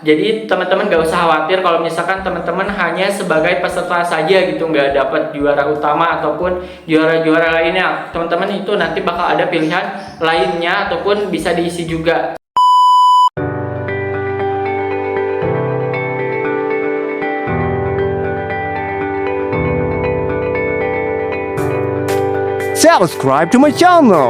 Jadi teman-teman gak usah khawatir kalau misalkan teman-teman hanya sebagai peserta saja gitu, nggak dapat juara utama ataupun juara-juara lainnya. Teman-teman itu nanti bakal ada pilihan lainnya ataupun bisa diisi juga. Subscribe to my channel.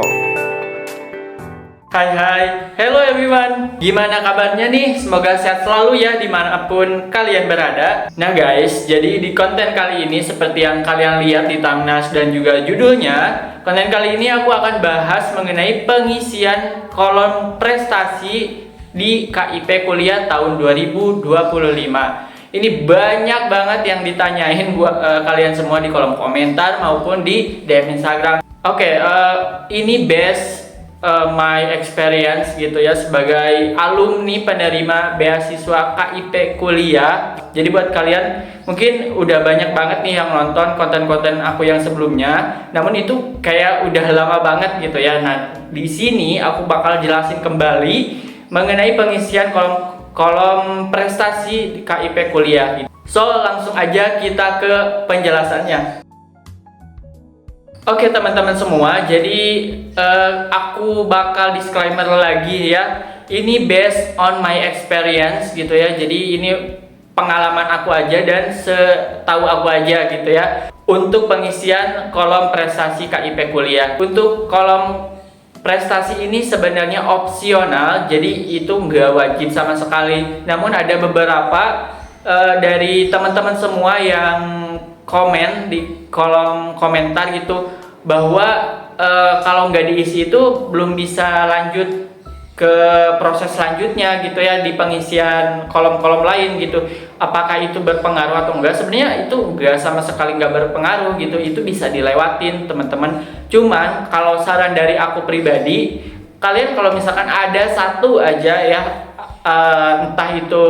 Hai, hello everyone. Gimana kabarnya nih? Semoga sehat selalu ya dimanapun kalian berada. Nah guys, jadi di konten kali ini seperti yang kalian lihat di thumbnail dan juga judulnya, konten kali ini aku akan bahas mengenai pengisian kolom prestasi di KIP Kuliah tahun 2025. Ini banyak banget yang ditanyain buat kalian semua di kolom komentar maupun di DM Instagram. Oke, ini best my experience gitu ya sebagai alumni penerima beasiswa KIP Kuliah. Jadi buat kalian mungkin udah banyak banget nih yang nonton konten-konten aku yang sebelumnya, namun itu kayak udah lama banget gitu ya. Nah, di sini aku bakal jelasin kembali mengenai pengisian kolom prestasi di KIP Kuliah gitu. So, langsung aja kita ke penjelasannya. Oke teman-teman semua, jadi aku bakal disclaimer lagi ya. Ini based on my experience gitu ya. Jadi ini pengalaman aku aja dan setahu aku aja gitu ya. Untuk pengisian kolom prestasi KIP Kuliah. Untuk kolom prestasi ini sebenarnya opsional, jadi itu nggak wajib sama sekali. Namun ada beberapa dari teman-teman semua yang komen di kolom komentar gitu bahwa kalau nggak diisi itu belum bisa lanjut ke proses selanjutnya gitu ya di pengisian kolom-kolom lain gitu. Apakah itu berpengaruh atau enggak? Sebenarnya itu enggak, sama sekali nggak berpengaruh gitu. Itu bisa dilewatin teman-teman. Cuman kalau saran dari aku pribadi, kalian kalau misalkan ada satu aja ya entah itu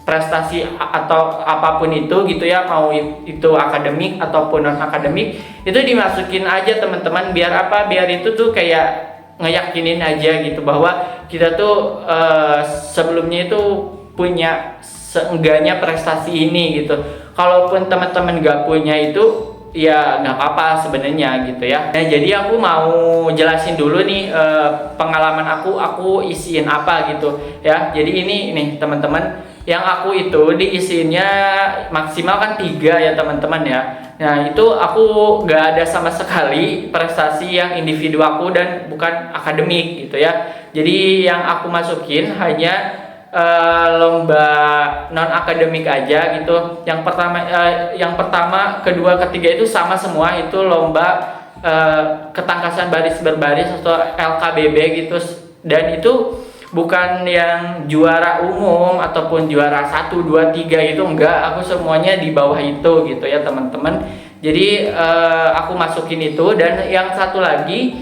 prestasi atau apapun itu gitu ya, mau itu akademik ataupun non akademik, itu dimasukin aja teman-teman. Biar apa? Biar itu tuh kayak ngeyakinin aja gitu bahwa kita tuh sebelumnya itu punya seenggaknya prestasi ini gitu. Kalaupun teman-teman gak punya itu ya nggak apa-apa sebenarnya gitu ya. Nah, jadi aku mau jelasin dulu nih pengalaman aku isiin apa gitu ya. Jadi ini nih teman-teman, yang aku itu diisinya maksimal kan 3 ya teman-teman ya. Nah itu aku nggak ada sama sekali prestasi yang individu aku dan bukan akademik gitu ya. Jadi yang aku masukin hanya lomba non akademik aja gitu. Yang pertama, kedua, ketiga itu sama semua, itu lomba ketangkasan baris berbaris atau LKBB gitu. Dan itu bukan yang juara umum ataupun juara 1, 2, 3 itu enggak, aku semuanya di bawah itu gitu ya teman-teman. Jadi aku masukin itu. Dan yang satu lagi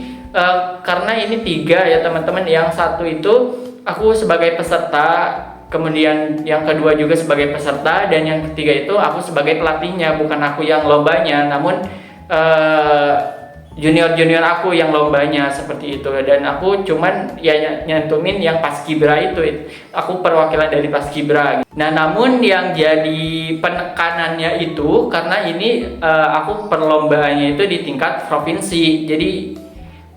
karena ini 3 ya teman-teman, yang satu itu aku sebagai peserta, kemudian yang kedua juga sebagai peserta, dan yang ketiga itu aku sebagai pelatihnya, bukan aku yang lombanya, namun junior aku yang lombanya seperti itu. Dan aku cuman ya nyantumin yang paskibra itu, aku perwakilan dari paskibra. Nah namun yang jadi penekanannya itu karena ini aku perlombaannya itu di tingkat provinsi, jadi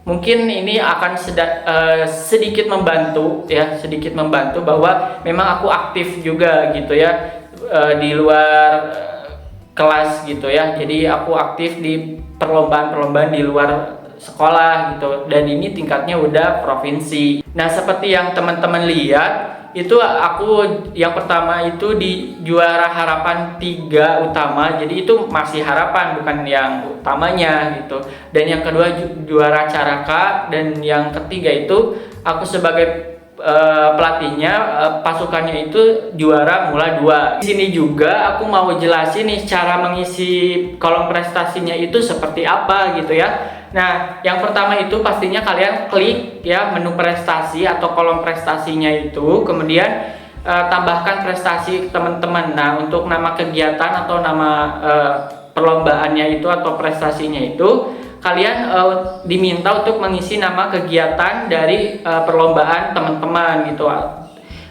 mungkin ini akan sedikit membantu ya, sedikit membantu bahwa memang aku aktif juga gitu ya di luar kelas gitu ya. Jadi aku aktif di perlombaan-perlombaan di luar sekolah gitu, dan ini tingkatnya udah provinsi. Nah seperti yang teman-teman lihat itu, aku yang pertama itu di juara harapan 3 utama, jadi itu masih harapan bukan yang utamanya gitu. Dan yang kedua juara caraka, dan yang ketiga itu aku sebagai pelatihnya, pasukannya itu juara mula 2. Di sini juga aku mau jelasin nih cara mengisi kolom prestasinya itu seperti apa gitu ya. Nah, yang pertama itu pastinya kalian klik ya menu prestasi atau kolom prestasinya itu, kemudian tambahkan prestasi teman-teman. Nah, untuk nama kegiatan atau nama perlombaannya itu atau prestasinya itu, kalian diminta untuk mengisi nama kegiatan dari perlombaan teman-teman gitu.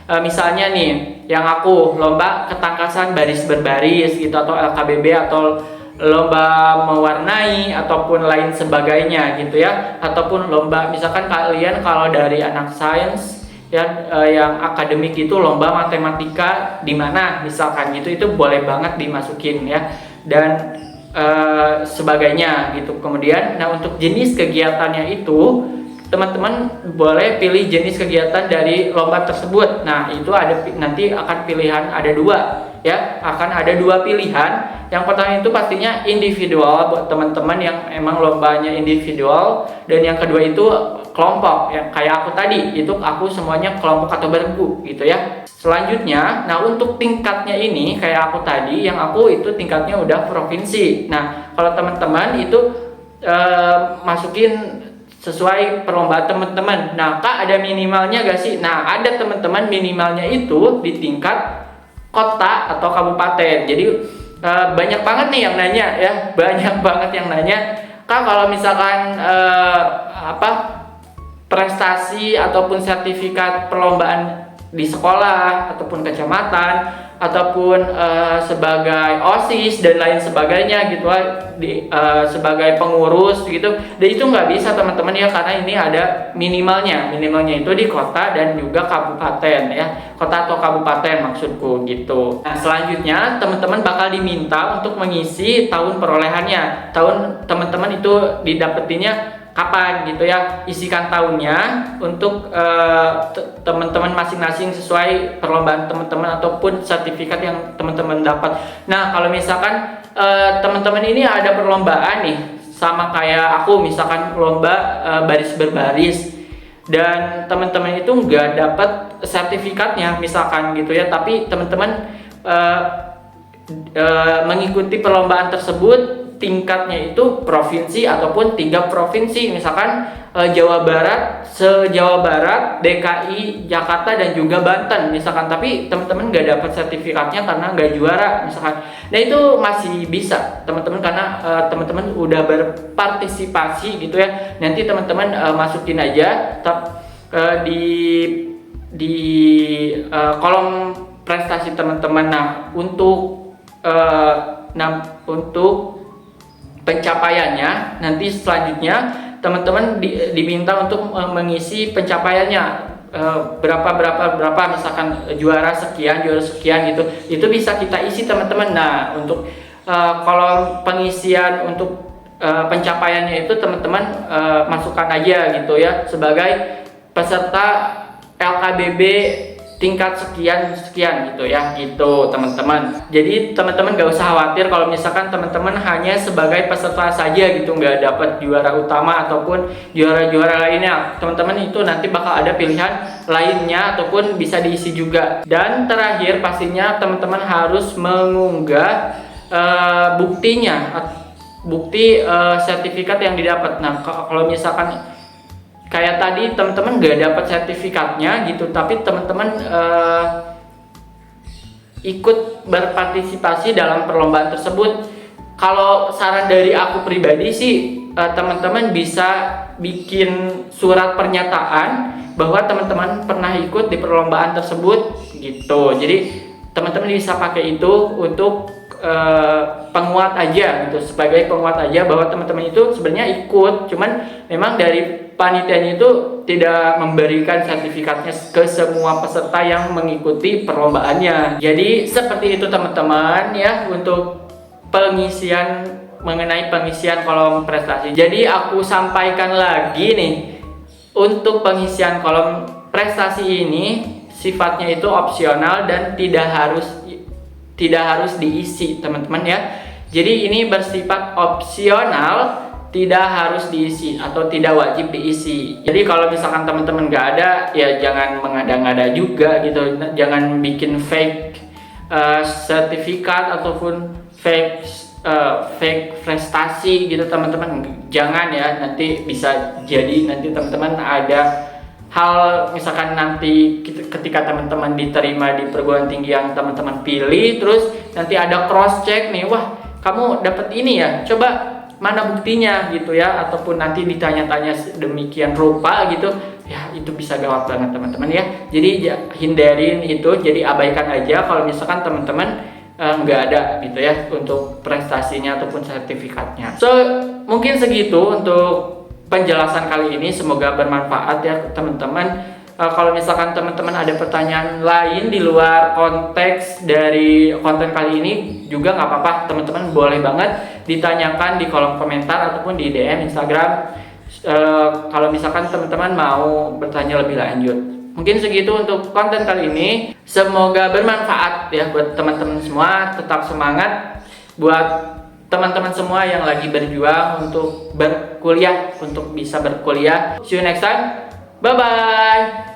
Misalnya nih, yang aku lomba ketangkasan baris berbaris gitu, atau LKBB, atau lomba mewarnai ataupun lain sebagainya gitu ya, ataupun lomba misalkan kalian kalau dari anak sains ya, yang akademik itu lomba matematika di mana misalkan gitu, itu boleh banget dimasukin ya, dan sebagainya gitu. Kemudian nah, untuk jenis kegiatannya itu teman-teman boleh pilih jenis kegiatan dari lomba tersebut. Nah, itu ada nanti akan pilihan ada dua ya, akan ada dua pilihan. Yang pertama itu pastinya individual buat teman-teman yang emang lombanya individual, dan yang kedua itu kelompok yang kayak aku tadi, itu aku semuanya kelompok atau bergu gitu ya. Selanjutnya, nah untuk tingkatnya ini kayak aku tadi, yang aku itu tingkatnya udah provinsi. Nah, kalau teman-teman itu masukin sesuai perlombaan teman-teman. Nah, Kak, ada minimalnya gak sih? Nah, ada teman-teman, minimalnya itu di tingkat kota atau kabupaten. Jadi banyak banget nih yang nanya ya, banyak banget yang nanya, Kak, kalau misalkan prestasi ataupun sertifikat perlombaan di sekolah ataupun kecamatan ataupun sebagai OSIS dan lain sebagainya gitu, sebagai pengurus gitu, dan itu nggak bisa teman-teman ya, karena ini ada minimalnya itu di kota dan juga kabupaten ya, kota atau kabupaten maksudku gitu. Nah, selanjutnya teman-teman bakal diminta untuk mengisi tahun perolehannya, tahun teman-teman itu didapetinnya kapan gitu ya, isikan tahunnya untuk teman-teman masing-masing sesuai perlombaan teman-teman ataupun sertifikat yang teman-teman dapat. Nah, kalau misalkan teman-teman ini ada perlombaan nih, sama kayak aku misalkan lomba baris berbaris, dan teman-teman itu nggak dapat sertifikatnya misalkan gitu ya, tapi teman-teman mengikuti perlombaan tersebut tingkatnya itu provinsi ataupun 3 provinsi, misalkan Jawa Barat, se-Jawa Barat, DKI, Jakarta, dan juga Banten misalkan, tapi teman-teman nggak dapat sertifikatnya karena nggak juara misalkan. Nah, itu masih bisa teman-teman, karena teman-teman udah berpartisipasi gitu ya. Nanti teman-teman masukin aja di kolom prestasi teman-teman. Nah, untuk pencapaiannya nanti selanjutnya teman-teman diminta untuk mengisi pencapaiannya, berapa misalkan juara sekian gitu, itu bisa kita isi teman-teman. Nah, untuk kolom pengisian untuk pencapaiannya itu teman-teman masukkan aja gitu ya, sebagai peserta LKBB tingkat sekian gitu ya, gitu teman-teman. Jadi teman-teman gak usah khawatir kalau misalkan teman-teman hanya sebagai peserta saja gitu, nggak dapat juara utama ataupun juara-juara lainnya. Teman-teman itu nanti bakal ada pilihan lainnya ataupun bisa diisi juga. Dan terakhir pastinya teman-teman harus mengunggah bukti sertifikat yang didapat. Nah, kalau misalkan kayak tadi teman-teman nggak dapat sertifikatnya gitu, tapi teman-teman ikut berpartisipasi dalam perlombaan tersebut, kalau saran dari aku pribadi sih, teman-teman bisa bikin surat pernyataan bahwa teman-teman pernah ikut di perlombaan tersebut gitu. Jadi teman-teman bisa pakai itu untuk penguat aja gitu, sebagai penguat aja bahwa teman-teman itu sebenarnya ikut, cuman memang dari panitianya itu tidak memberikan sertifikatnya ke semua peserta yang mengikuti perlombaannya. Jadi seperti itu teman-teman ya, untuk mengenai pengisian kolom prestasi. Jadi aku sampaikan lagi nih, untuk pengisian kolom prestasi ini sifatnya itu opsional dan tidak harus diisi teman-teman ya. Jadi ini bersifat opsional, tidak harus diisi atau tidak wajib diisi. Jadi kalau misalkan teman-teman nggak ada, ya jangan mengada-ngada juga gitu, jangan bikin fake sertifikat ataupun fake prestasi gitu teman-teman, jangan ya. Nanti bisa jadi nanti teman-teman ada hal, misalkan nanti ketika teman-teman diterima di perguruan tinggi yang teman-teman pilih, terus nanti ada cross check nih, wah kamu dapat ini ya, coba mana buktinya gitu ya, ataupun nanti ditanya-tanya demikian rupa gitu ya itu bisa gawat banget teman-teman ya. Jadi hindarin itu, jadi abaikan aja kalau misalkan teman-teman nggak ada gitu ya untuk prestasinya ataupun sertifikatnya. So mungkin segitu untuk penjelasan kali ini, semoga bermanfaat ya teman-teman. Kalau misalkan teman-teman ada pertanyaan lain di luar konteks dari konten kali ini juga nggak apa-apa, teman-teman boleh banget ditanyakan di kolom komentar ataupun di DM Instagram. Kalau misalkan teman-teman mau bertanya lebih lanjut. Mungkin segitu untuk konten kali ini. Semoga bermanfaat ya buat teman-teman semua. Tetap semangat buat teman-teman semua yang lagi berjuang untuk berkuliah, untuk bisa berkuliah. See you next time. Bye bye.